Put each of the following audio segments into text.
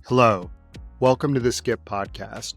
Hello, welcome to the Skip Podcast,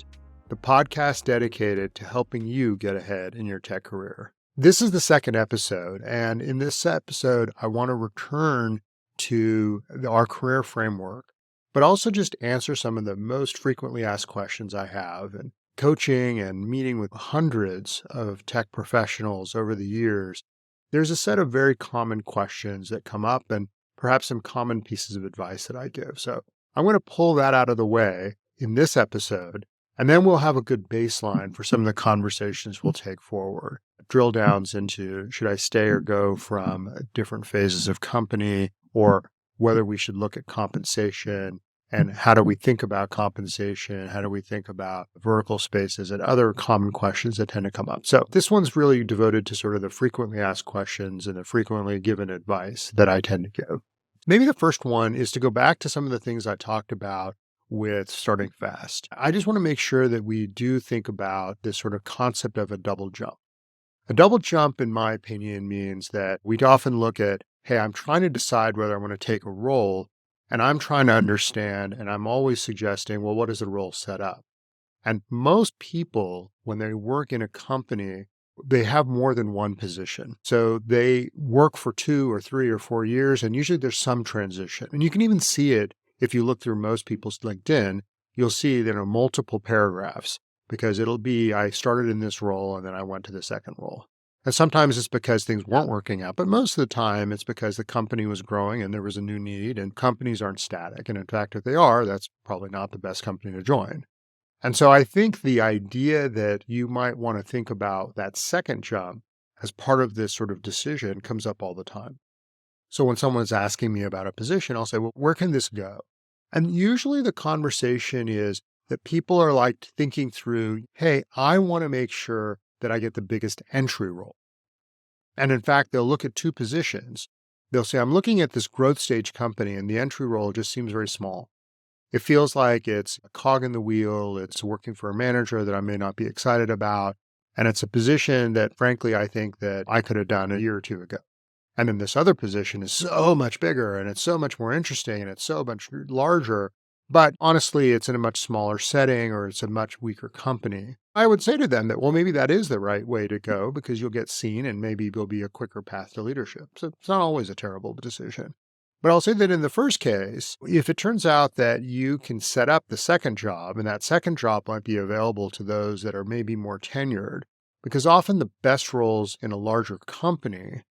the podcast dedicated to helping you get ahead in your tech career. This is the second episode, and in this episode, I want to return to our career framework, but also just answer some of the most frequently asked questions I have. And coaching and meeting with hundreds of tech professionals over the years, there's a set of very common questions that come up and perhaps some common pieces of advice that I give. So I'm going to pull that out of the way in this episode, and then we'll have a good baseline for some of the conversations we'll take forward. Drill downs into should I stay or go from different phases of company, or whether we should look at compensation and how do we think about compensation? How do we think about vertical spaces and other common questions that tend to come up? So this one's really devoted to sort of the frequently asked questions and the frequently given advice that I tend to give. Maybe the first one is to go back to some of the things I talked about with starting fast. I just want to make sure that we do think about this sort of concept of a double jump. A double jump, in my opinion, means that we'd often look at, hey, I'm trying to decide whether I want to take a role, and I'm trying to understand, and I'm always suggesting, well, what is the role set up? And most people, when they work in a company, they have more than one position. So they work for 2 or 3 or 4 years, and usually there's some transition. And you can even see it if you look through most people's LinkedIn, you'll see there are multiple paragraphs because it'll be, I started in this role and then I went to the second role. And sometimes it's because things weren't working out, but most of the time it's because the company was growing and there was a new need, and companies aren't static. And in fact, if they are, that's probably not the best company to join. And so I think the idea that you might want to think about that second jump as part of this sort of decision comes up all the time. So when someone's asking me about a position, I'll say, well, where can this go? And usually the conversation is that people are like thinking through, hey, I want to make sure that I get the biggest entry role. And in fact, they'll look at 2 positions. They'll say, I'm looking at this growth stage company and the entry role just seems very small. It feels like it's a cog in the wheel. It's working for a manager that I may not be excited about. And it's a position that, frankly, I think that I could have done a year or 2 ago. And then this other position is so much bigger and it's so much more interesting and it's so much larger. But honestly, it's in a much smaller setting or it's a much weaker company. I would say to them that, well, maybe that is the right way to go because you'll get seen and maybe there'll be a quicker path to leadership. So it's not always a terrible decision. But I'll say that in the first case, if it turns out that you can set up the second job and that second job might be available to those that are maybe more tenured, because often the best roles in a larger company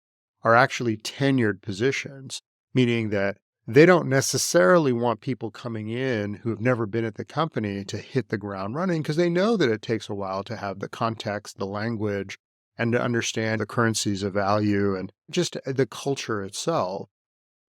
are actually tenured positions, meaning that they don't necessarily want people coming in who have never been at the company to hit the ground running because they know that it takes a while to have the context, the language, and to understand the currencies of value and just the culture itself.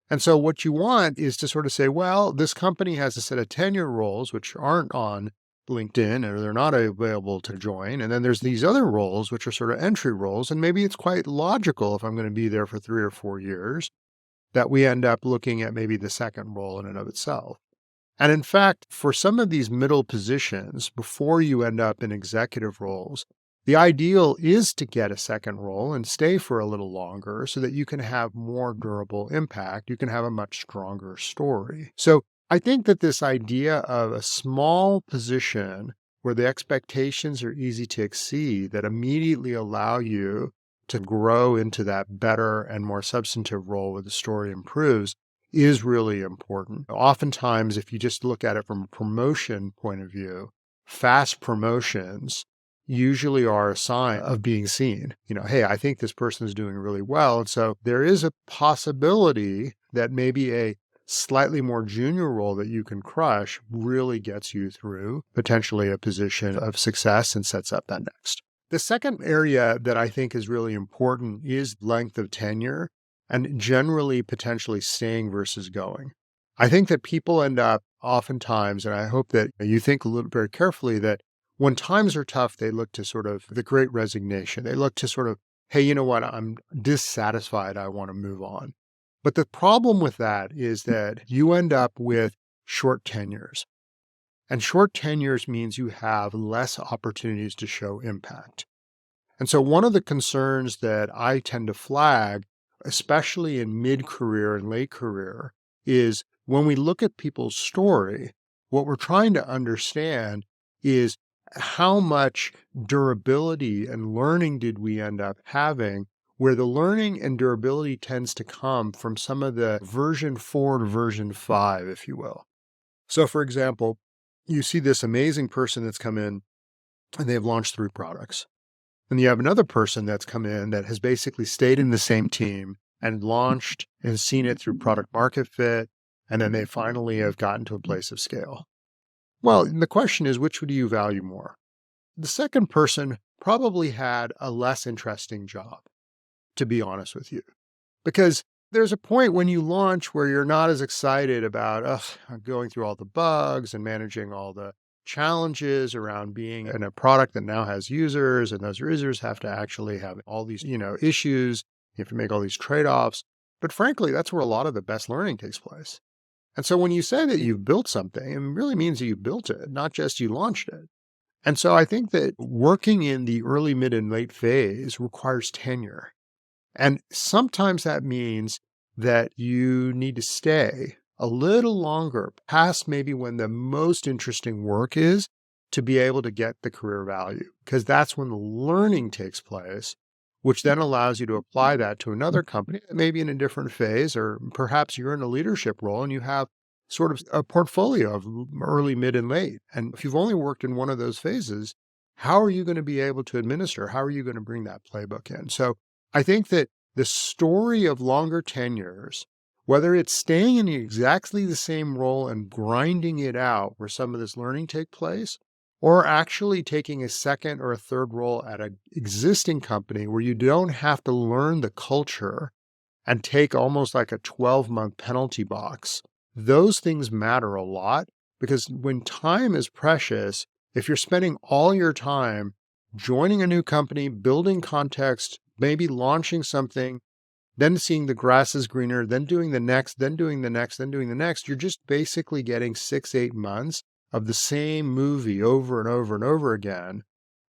And so what you want is to sort of say, well, this company has a set of tenure roles, which aren't on LinkedIn or they're not available to join. And then there's these other roles, which are sort of entry roles. And maybe it's quite logical if I'm going to be there for 3 or 4 years that we end up looking at maybe the second role in and of itself. And in fact, for some of these middle positions, before you end up in executive roles, the ideal is to get a second role and stay for a little longer so that you can have more durable impact. You can have a much stronger story. So I think that this idea of a small position where the expectations are easy to exceed that immediately allow you to grow into that better and more substantive role where the story improves is really important. Oftentimes, if you just look at it from a promotion point of view, fast promotions usually are a sign of being seen. Hey, I think this person is doing really well. And so there is a possibility that maybe a slightly more junior role that you can crush really gets you through potentially a position of success and sets up that next. The second area that I think is really important is length of tenure and generally potentially staying versus going. I think that people end up oftentimes, and I hope that you think a little very carefully, that when times are tough, they look to sort of the great resignation. They look to sort of, hey, you know what? I'm dissatisfied. I want to move on. But the problem with that is that you end up with short tenures. And short tenures means you have less opportunities to show impact. And so one of the concerns that I tend to flag, especially in mid-career and late career, is when we look at people's story, what we're trying to understand is how much durability and learning did we end up having, where the learning and durability tends to come from some of the version 4 to version 5, if you will. So, for example, you see this amazing person that's come in and they've launched 3 products. And you have another person that's come in that has basically stayed in the same team and launched and seen it through product market fit. And then they finally have gotten to a place of scale. Well, the question is, which would you value more? The second person probably had a less interesting job, to be honest with you, because there's a point when you launch where you're not as excited about going through all the bugs and managing all the challenges around being in a product that now has users, and those users have to actually have all these, issues. You have to make all these trade-offs. But frankly, that's where a lot of the best learning takes place. And so when you say that you've built something, it really means that you built it, not just you launched it. And so I think that working in the early, mid, and late phase requires tenure. And sometimes that means that you need to stay a little longer past maybe when the most interesting work is to be able to get the career value, because that's when the learning takes place, which then allows you to apply that to another company, maybe in a different phase, or perhaps you're in a leadership role and you have sort of a portfolio of early, mid, and late. And if you've only worked in one of those phases, how are you going to be able to administer? How are you going to bring that playbook in? So I think that the story of longer tenures, whether it's staying in exactly the same role and grinding it out where some of this learning take place, or actually taking a second or a third role at an existing company where you don't have to learn the culture and take almost like a 12-month penalty box, those things matter a lot, because when time is precious, if you're spending all your time joining a new company, building context, maybe launching something, then seeing the grass is greener, then doing the next, then doing the next, then doing the next, you're just basically getting 6, 8 months of the same movie over and over and over again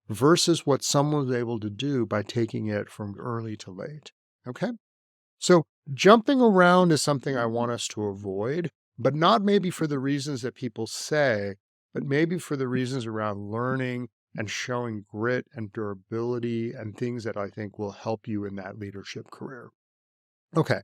versus what someone was able to do by taking it from early to late. Okay? So jumping around is something I want us to avoid, but not maybe for the reasons that people say, but maybe for the reasons around learning and showing grit and durability and things that I think will help you in that leadership career. Okay.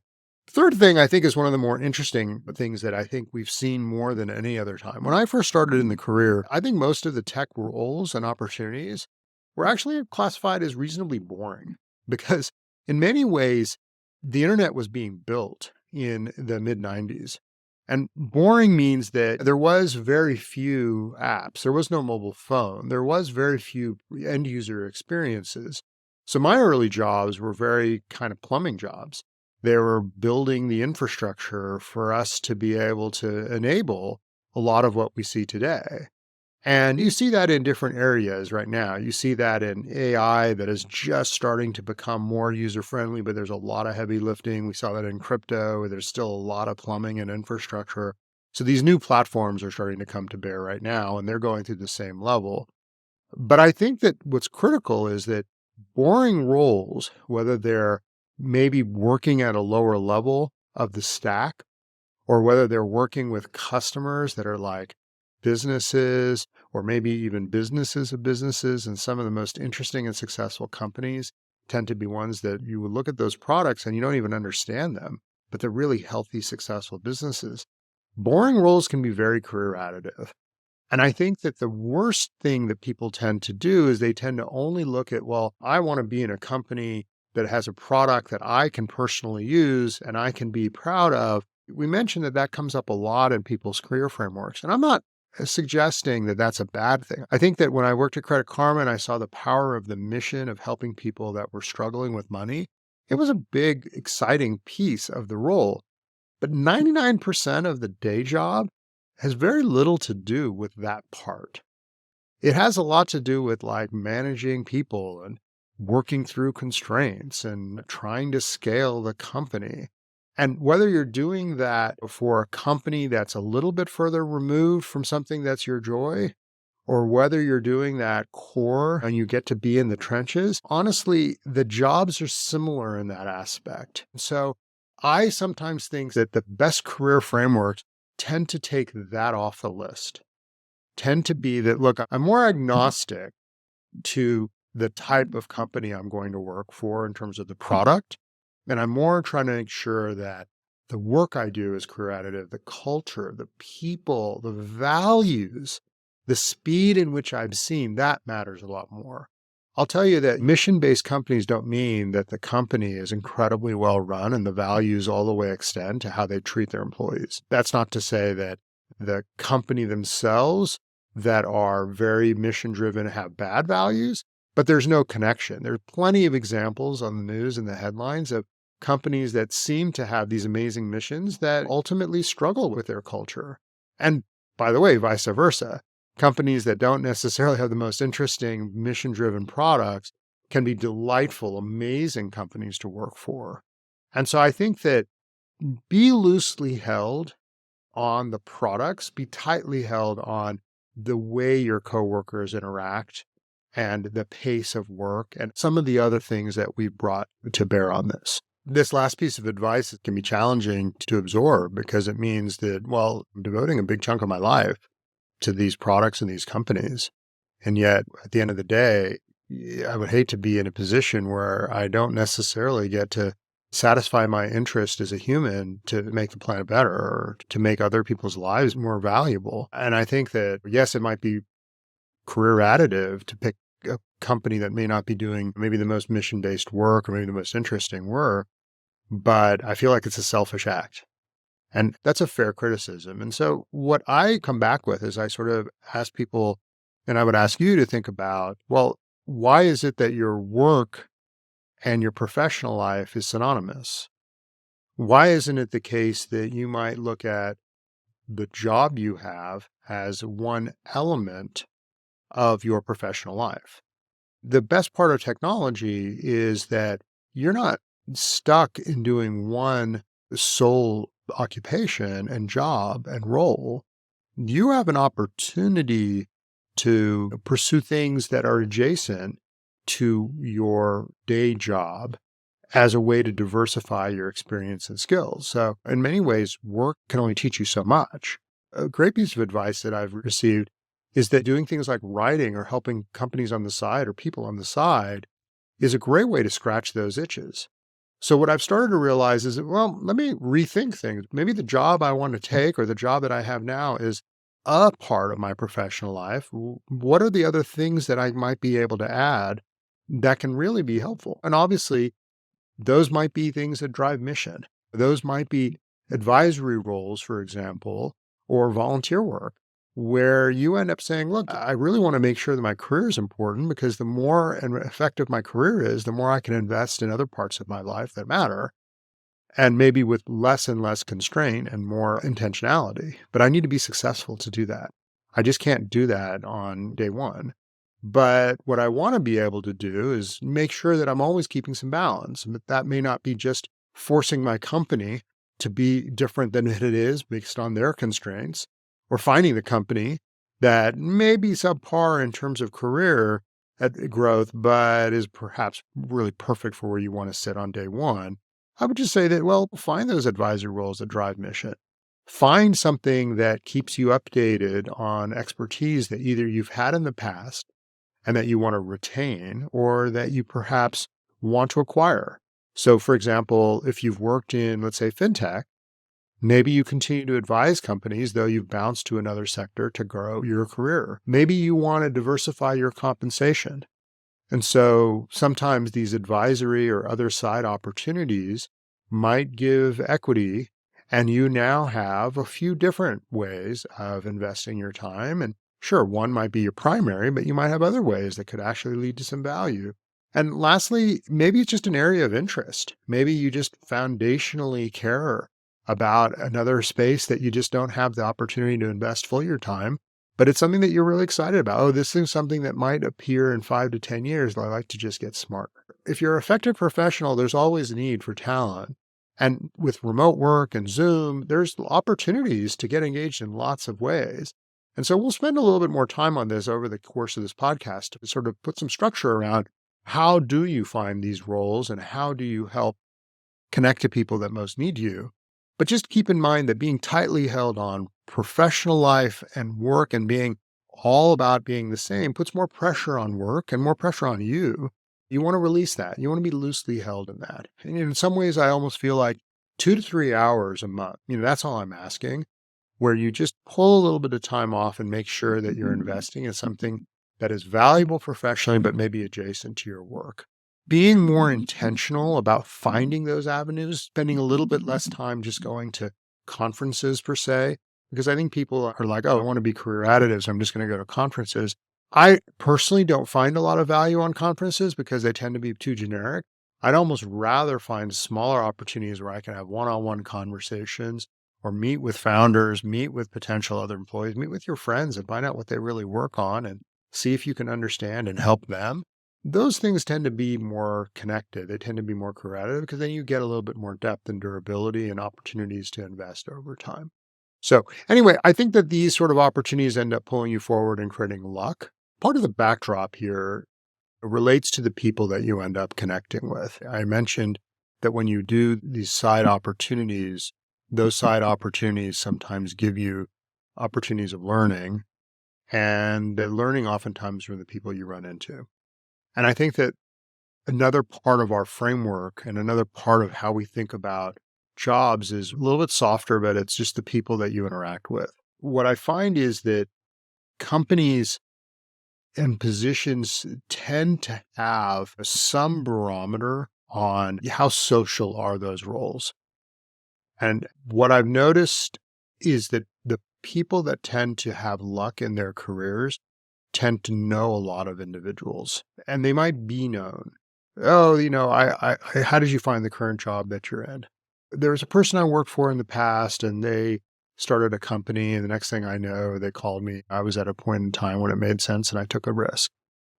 Third thing I think is one of the more interesting things that I think we've seen more than any other time. When I first started in the career, I think most of the tech roles and opportunities were actually classified as reasonably boring because in many ways, the internet was being built in the mid 90s. And boring means that there was very few apps. There was no mobile phone. There was very few end user experiences. So my early jobs were very kind of plumbing jobs. They were building the infrastructure for us to be able to enable a lot of what we see today. And you see that in different areas right now. You see that in AI that is just starting to become more user-friendly, but there's a lot of heavy lifting. We saw that in crypto, where there's still a lot of plumbing and infrastructure. So these new platforms are starting to come to bear right now, and they're going through the same level. But I think that what's critical is that boring roles, whether they're maybe working at a lower level of the stack, or whether they're working with customers that are like businesses, or maybe even businesses of businesses, and some of the most interesting and successful companies tend to be ones that you would look at those products and you don't even understand them, but they're really healthy, successful businesses. Boring roles can be very career additive. And I think that the worst thing that people tend to do is they tend to only look at, well, I want to be in a company that has a product that I can personally use and I can be proud of. We mentioned that that comes up a lot in people's career frameworks. And I'm not suggesting that that's a bad thing. I think that when I worked at Credit Karma and I saw the power of the mission of helping people that were struggling with money, it was a big, exciting piece of the role. But 99% of the day job has very little to do with that part. It has a lot to do with like managing people and working through constraints and trying to scale the company. And whether you're doing that for a company that's a little bit further removed from something that's your joy, or whether you're doing that core and you get to be in the trenches, honestly, the jobs are similar in that aspect. So I sometimes think that the best career frameworks tend to take that off the list. tend to be that, look, I'm more agnostic to the type of company I'm going to work for in terms of the product. And I'm more trying to make sure that the work I do is career additive, the culture, the people, the values, the speed in which I'm seen, that matters a lot more. I'll tell you that mission-based companies don't mean that the company is incredibly well run and the values all the way extend to how they treat their employees. That's not to say that the company themselves that are very mission driven have bad values, but there's no connection. There's plenty of examples on the news and the headlines of companies that seem to have these amazing missions that ultimately struggle with their culture. And by the way, vice versa. Companies that don't necessarily have the most interesting mission driven products can be delightful, amazing companies to work for. And so I think that be loosely held on the products, be tightly held on the way your coworkers interact and the pace of work and some of the other things that we've brought to bear on this. This last piece of advice can be challenging to absorb because it means that, well, I'm devoting a big chunk of my life to these products and these companies. And yet, at the end of the day, I would hate to be in a position where I don't necessarily get to satisfy my interest as a human to make the planet better or to make other people's lives more valuable. And I think that, yes, it might be career additive to pick a company that may not be doing maybe the most mission-based work or maybe the most interesting work, but I feel like it's a selfish act. And that's a fair criticism. And so what I come back with is I sort of ask people, and I would ask you to think about, well, why is it that your work and your professional life is synonymous? Why isn't it the case that you might look at the job you have as one element of your professional life? The best part of technology is that you're not stuck in doing one sole occupation and job and role. You have an opportunity to pursue things that are adjacent to your day job as a way to diversify your experience and skills. So in many ways, work can only teach you so much. A great piece of advice that I've received is that doing things like writing or helping companies on the side or people on the side is a great way to scratch those itches. So what I've started to realize is that, well, let me rethink things. Maybe the job I want to take or the job that I have now is a part of my professional life. What are the other things that I might be able to add that can really be helpful? And obviously, those might be things that drive mission. Those might be advisory roles, for example, or volunteer work, where you end up saying, look, I really want to make sure that my career is important because the more and effective my career is, the more I can invest in other parts of my life that matter, and maybe with less and less constraint and more intentionality. But I need to be successful to do that. I just can't do that on day one. But what I want to be able to do is make sure that I'm always keeping some balance. But that may not be just forcing my company to be different than it is based on their constraints, or finding the company that may be subpar in terms of career growth, but is perhaps really perfect for where you want to sit on day one. I would just say that, well, find those advisory roles that drive mission. Find something that keeps you updated on expertise that either you've had in the past and that you want to retain, or that you perhaps want to acquire. So, for example, if you've worked in, let's say, fintech, maybe you continue to advise companies, though you've bounced to another sector to grow your career. Maybe you want to diversify your compensation. And so sometimes these advisory or other side opportunities might give equity, and you now have a few different ways of investing your time. And sure, one might be your primary, but you might have other ways that could actually lead to some value. And lastly, maybe it's just an area of interest. Maybe you just foundationally care about another space that you just don't have the opportunity to invest full your time, but it's something that you're really excited about. Oh, this is something that might appear in 5 to 10 years. I like to just get smarter. If you're an effective professional, there's always a need for talent. And with remote work and Zoom, there's opportunities to get engaged in lots of ways. And so we'll spend a little bit more time on this over the course of this podcast to sort of put some structure around how do you find these roles and how do you help connect to people that most need you. But just keep in mind that being tightly held on professional life and work and being all about being the same puts more pressure on work and more pressure on you. You want to release that. You want to be loosely held in that. And in some ways, I almost feel like 2 to 3 hours a month, that's all I'm asking, where you just pull a little bit of time off and make sure that you're investing in something that is valuable professionally, but maybe adjacent to your work. Being more intentional about finding those avenues, spending a little bit less time just going to conferences per se, because I think people are like, oh, I want to be career additive, so I'm just going to go to conferences. I personally don't find a lot of value on conferences because they tend to be too generic. I'd almost rather find smaller opportunities where I can have one-on-one conversations or meet with founders, meet with potential other employees, meet with your friends and find out what they really work on and see if you can understand and help them. Those things tend to be more connected. They tend to be more creative because then you get a little bit more depth and durability and opportunities to invest over time. So anyway, I think that these sort of opportunities end up pulling you forward and creating luck. Part of the backdrop here relates to the people that you end up connecting with. I mentioned that when you do these side opportunities, those side opportunities sometimes give you opportunities of learning, and the learning oftentimes from the people you run into. And I think that another part of our framework and another part of how we think about jobs is a little bit softer, but it's just the people that you interact with. What I find is that companies and positions tend to have some barometer on how social are those roles. And what I've noticed is that the people that tend to have luck in their careers tend to know a lot of individuals, and they might be known. Oh, how did you find the current job that you're in? There was a person I worked for in the past, and they started a company, and the next thing I know, they called me. I was at a point in time when it made sense, and I took a risk.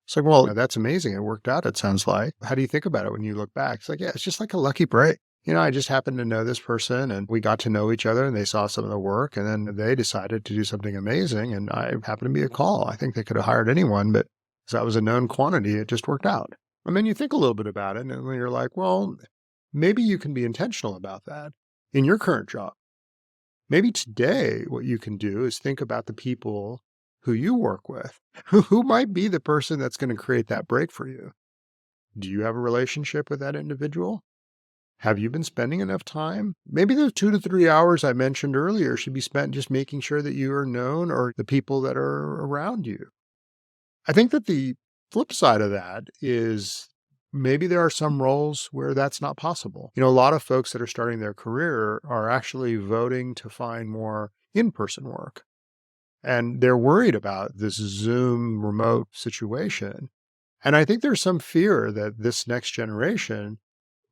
It's like, well, that's amazing. It worked out, it sounds like. How do you think about it when you look back? It's like, yeah, it's just like a lucky break. I just happened to know this person and we got to know each other and they saw some of the work and then they decided to do something amazing. And I happened to be a call. I think they could have hired anyone, but because that was a known quantity, it just worked out. And then you think a little bit about it and then you're like, well, maybe you can be intentional about that in your current job. Maybe today, what you can do is think about the people who you work with, who might be the person that's going to create that break for you. Do you have a relationship with that individual? Have you been spending enough time? Maybe those 2 to 3 hours I mentioned earlier should be spent just making sure that you are known or the people that are around you. I think that the flip side of that is maybe there are some roles where that's not possible. A lot of folks that are starting their career are actually voting to find more in-person work. And they're worried about this Zoom remote situation. And I think there's some fear that this next generation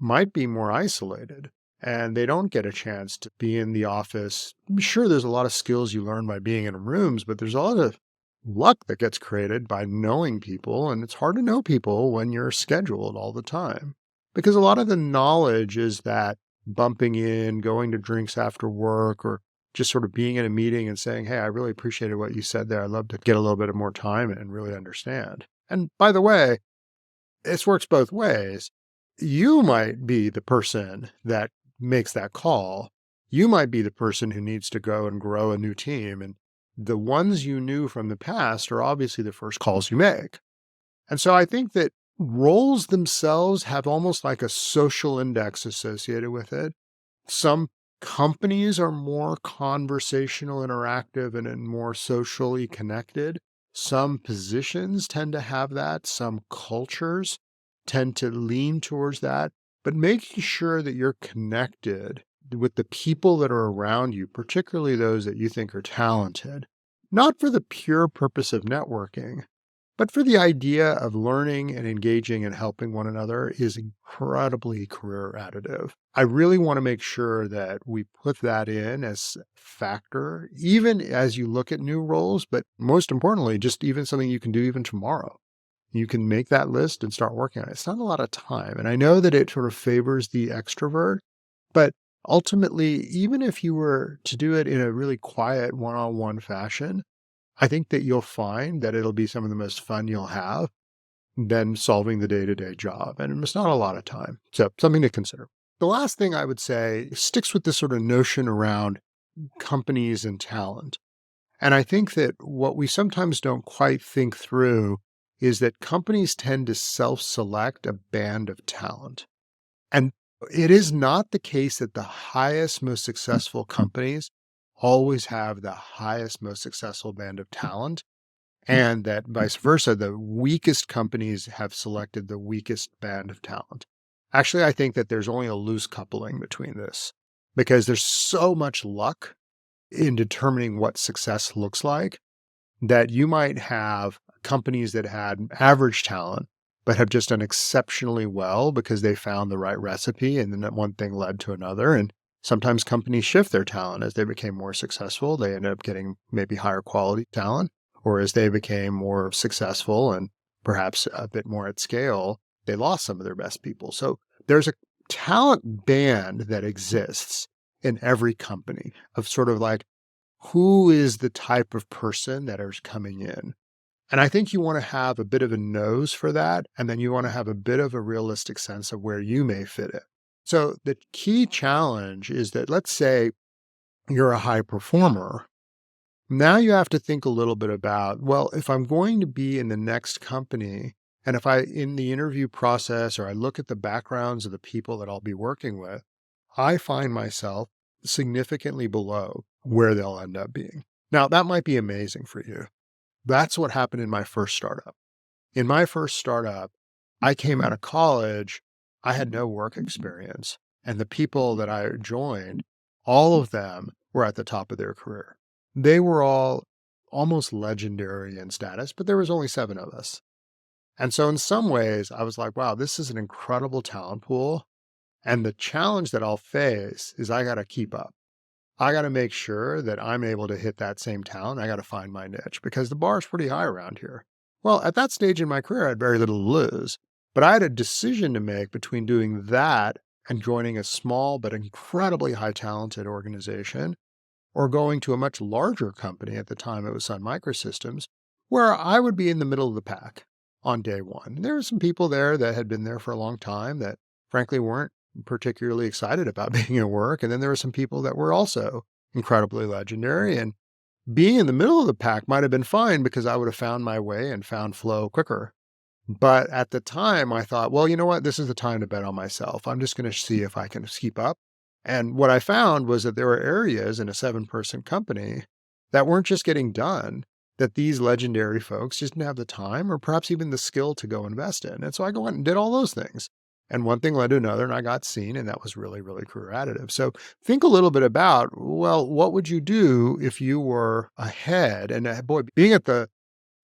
might be more isolated and they don't get a chance to be in the office. I'm sure there's a lot of skills you learn by being in rooms, but there's a lot of luck that gets created by knowing people. And it's hard to know people when you're scheduled all the time because a lot of the knowledge is that bumping in, going to drinks after work, or just sort of being in a meeting and saying, hey, I really appreciated what you said there. I'd love to get a little bit of more time and really understand. And by the way, this works both ways. You might be the person that makes that call. You might be the person who needs to go and grow a new team. And the ones you knew from the past are obviously the first calls you make. And so I think that roles themselves have almost like a social index associated with it. Some companies are more conversational, interactive, and more socially connected. Some positions tend to have that. Some cultures tend to lean towards that. But making sure that you're connected with the people that are around you, particularly those that you think are talented, not for the pure purpose of networking, but for the idea of learning and engaging and helping one another is incredibly career additive. I really want to make sure that we put that in as a factor, even as you look at new roles, but most importantly, just even something you can do even tomorrow. You can make that list and start working on it. It's not a lot of time. And I know that it sort of favors the extrovert, but ultimately, even if you were to do it in a really quiet one-on-one fashion, I think that you'll find that it'll be some of the most fun you'll have than solving the day-to-day job. And it's not a lot of time. So something to consider. The last thing I would say sticks with this sort of notion around companies and talent. And I think that what we sometimes don't quite think through is that companies tend to self-select a band of talent. And it is not the case that the highest, most successful companies always have the highest, most successful band of talent, and that vice versa, the weakest companies have selected the weakest band of talent. Actually, I think that there's only a loose coupling between this because there's so much luck in determining what success looks like that you might have companies that had average talent, but have just done exceptionally well because they found the right recipe and then that one thing led to another. And sometimes companies shift their talent as they became more successful. They ended up getting maybe higher quality talent, or as they became more successful and perhaps a bit more at scale, they lost some of their best people. So there's a talent band that exists in every company of sort of like, who is the type of person that is coming in? And I think you want to have a bit of a nose for that. And then you want to have a bit of a realistic sense of where you may fit it. So the key challenge is that let's say you're a high performer. Now you have to think a little bit about, well, if I'm going to be in the next company, and if in the interview process, or I look at the backgrounds of the people that I'll be working with, I find myself significantly below where they'll end up being. Now, that might be amazing for you. That's what happened in my first startup. In my first startup, I came out of college, I had no work experience, and the people that I joined, all of them were at the top of their career. They were all almost legendary in status, but there was only 7 of us. And so in some ways, I was like, wow, this is an incredible talent pool. And the challenge that I'll face is I got to keep up. I got to make sure that I'm able to hit that same talent. I got to find my niche because the bar is pretty high around here. Well, at that stage in my career, I had very little to lose, but I had a decision to make between doing that and joining a small but incredibly high talented organization, or going to a much larger company. At the time, it was Sun Microsystems, where I would be in the middle of the pack on day one. There were some people there that had been there for a long time that frankly weren't particularly excited about being at work. And then there were some people that were also incredibly legendary. And being in the middle of the pack might have been fine because I would have found my way and found flow quicker. But at the time, I thought, well, you know what? This is the time to bet on myself. I'm just going to see if I can keep up. And what I found was that there were areas in a 7-person company that weren't just getting done, that these legendary folks just didn't have the time or perhaps even the skill to go invest in. And so I go out and did all those things. And one thing led to another, and I got seen, and that was really, really career additive. So think a little bit about, well, what would you do if you were ahead? And boy, being at the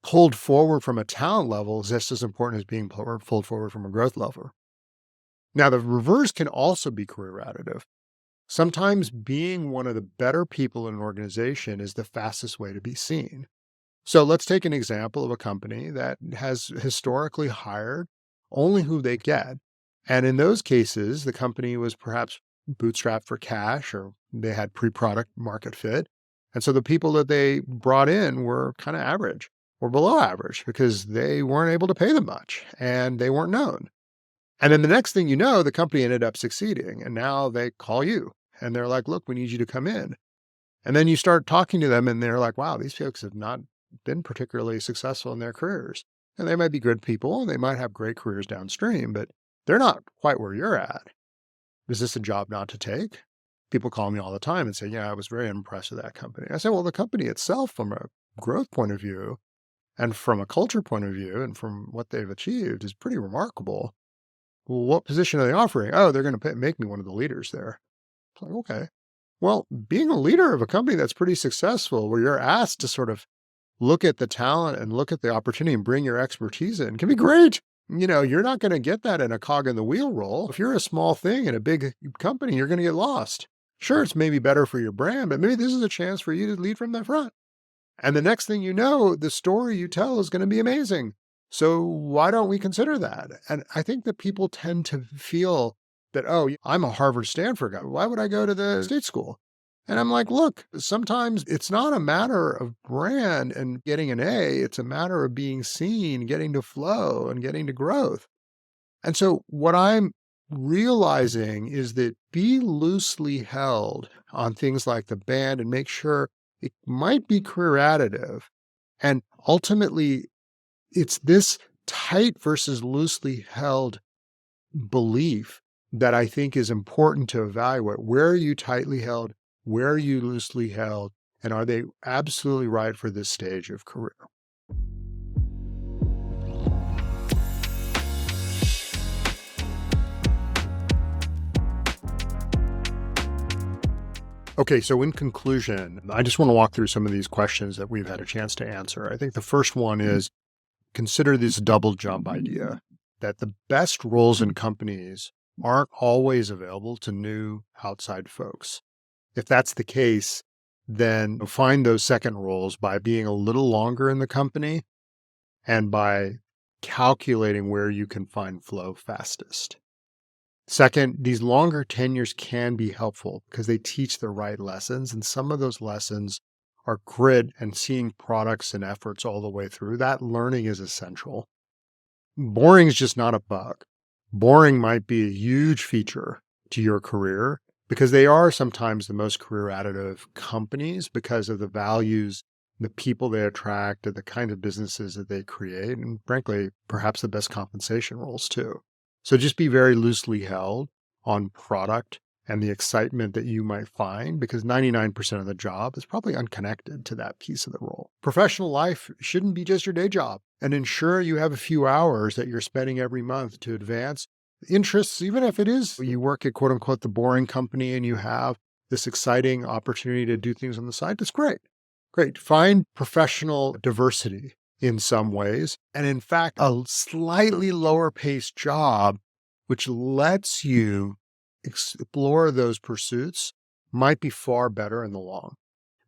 pulled forward from a talent level is just as important as being pulled forward from a growth level. Now, the reverse can also be career additive. Sometimes being one of the better people in an organization is the fastest way to be seen. So let's take an example of a company that has historically hired only who they get. And in those cases, the company was perhaps bootstrapped for cash or they had pre-product market fit. And so the people that they brought in were kind of average or below average because they weren't able to pay them much and they weren't known. And then the next thing you know, the company ended up succeeding and now they call you and they're like, look, we need you to come in. And then you start talking to them and they're like, wow, these folks have not been particularly successful in their careers. And they might be good people and they might have great careers downstream, but they're not quite where you're at. Is this a job not to take? People call me all the time and say, yeah, I was very impressed with that company. I say, well, the company itself, from a growth point of view and from a culture point of view and from what they've achieved, is pretty remarkable. Well, what position are they offering? Oh, they're going to make me one of the leaders there. It's like, okay. Well, being a leader of a company that's pretty successful, where you're asked to sort of look at the talent and look at the opportunity and bring your expertise in, can be great. You're not going to get that in a cog in the wheel role. If you're a small thing in a big company, you're going to get lost. Sure, it's maybe better for your brand, but maybe this is a chance for you to lead from the front. And the next thing you know, the story you tell is going to be amazing. So why don't we consider that? And I think that people tend to feel that, oh, I'm a Harvard Stanford guy. Why would I go to the state school? And I'm like, look, sometimes it's not a matter of brand and getting an A. It's a matter of being seen, getting to flow and getting to growth. And so what I'm realizing is that be loosely held on things like the band and make sure it might be career additive. And ultimately, it's this tight versus loosely held belief that I think is important to evaluate. Where are you tightly held? Where are you loosely held? And are they absolutely right for this stage of career? Okay, so in conclusion, I just want to walk through some of these questions that we've had a chance to answer. I think the first one is consider this double jump idea that the best roles in companies aren't always available to new outside folks. If that's the case, then find those second roles by being a little longer in the company and by calculating where you can find flow fastest. Second, these longer tenures can be helpful because they teach the right lessons. And some of those lessons are grit and seeing products and efforts all the way through. That learning is essential. Boring is just not a bug. Boring might be a huge feature to your career because they are sometimes the most career additive companies because of the values, the people they attract, and the kind of businesses that they create. And frankly, perhaps the best compensation roles too. So just be very loosely held on product and the excitement that you might find because 99% of the job is probably unconnected to that piece of the role. Professional life shouldn't be just your day job, and ensure you have a few hours that you're spending every month to advance interests, even if it is you work at quote unquote the boring company and you have this exciting opportunity to do things on the side. That's great. Great. Find professional diversity in some ways. And in fact, a slightly lower paced job, which lets you explore those pursuits, might be far better in the long.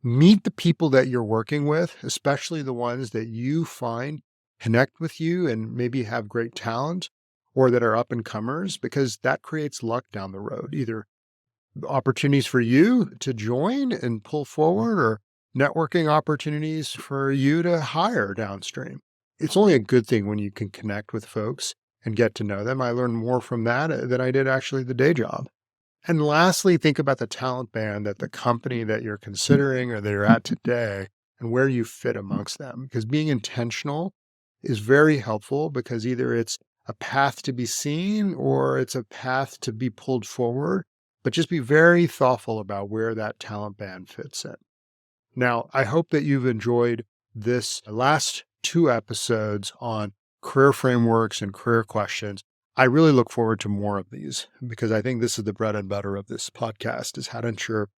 Meet the people that you're working with, especially the ones that you find connect with you and maybe have great talent or that are up and comers, because that creates luck down the road, either opportunities for you to join and pull forward or networking opportunities for you to hire downstream. It's only a good thing when you can connect with folks and get to know them. I learned more from that than I did actually the day job. And lastly, think about the talent band that the company that you're considering or that you're at today and where you fit amongst them. Because being intentional is very helpful because either it's a path to be seen or it's a path to be pulled forward, but just be very thoughtful about where that talent band fits in. Now, I hope that you've enjoyed this last two episodes on career frameworks and career questions. I really look forward to more of these because I think this is the bread and butter of this podcast is how to ensure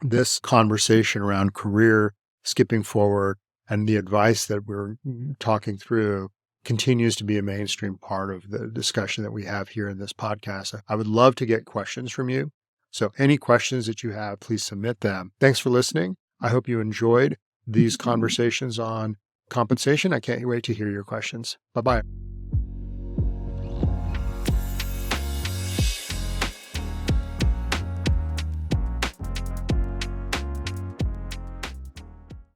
this conversation around career, skipping forward, and the advice that we're talking through continues to be a mainstream part of the discussion that we have here in this podcast. I would love to get questions from you. So any questions that you have, please submit them. Thanks for listening. I hope you enjoyed these conversations on compensation. I can't wait to hear your questions. Bye-bye.